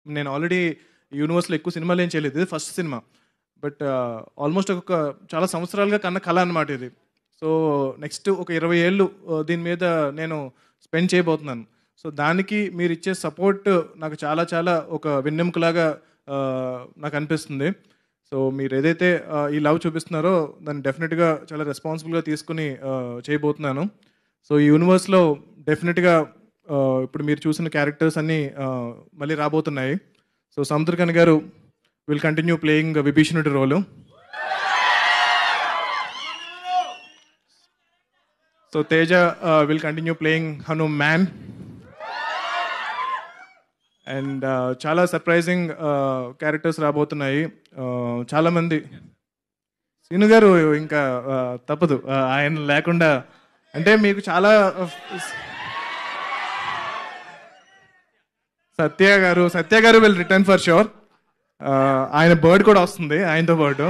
నేను ఆల్రెడీ యూనివర్స్లో ఎక్కువ సినిమాలు ఏం చేయలేదు, ఇది ఫస్ట్ సినిమా. బట్ ఆల్మోస్ట్ ఒక చాలా సంవత్సరాలుగా కన్న కళ అనమాట ఇది. సో నెక్స్ట్ ఒక 20 ఏళ్ళు దీని మీద నేను స్పెండ్ చేయబోతున్నాను. సో దానికి మీరు ఇచ్చే సపోర్ట్ నాకు చాలా చాలా ఒక వెన్నెముకలాగా నాకు అనిపిస్తుంది. సో మీరు ఏదైతే ఈ లవ్ చూపిస్తున్నారో దాన్ని డెఫినెట్గా చాలా రెస్పాన్సిబుల్గా తీసుకుని చేయబోతున్నాను. సో ఈ యూనివర్స్లో డెఫినెట్గా ఇప్పుడు మీరు చూసిన క్యారెక్టర్స్ అన్నీ మళ్ళీ రాబోతున్నాయి. సో సముద్రకని గారు విల్ కంటిన్యూ ప్లేయింగ్ విభీషణుడి role. So Teja will continue playing Hanuman. And చాలా సర్ప్రైజింగ్ క్యారెక్టర్స్ రాబోతున్నాయి. చాలామంది శ్రీను గారు ఇంకా తప్పదు ఆయన లేకుండా, అంటే మీకు చాలా సత్య గారు విల్ రిటర్న్ ఫర్ షూర్. ఆయన బర్డ్ కూడా వస్తుంది ఆయనతో పాటు.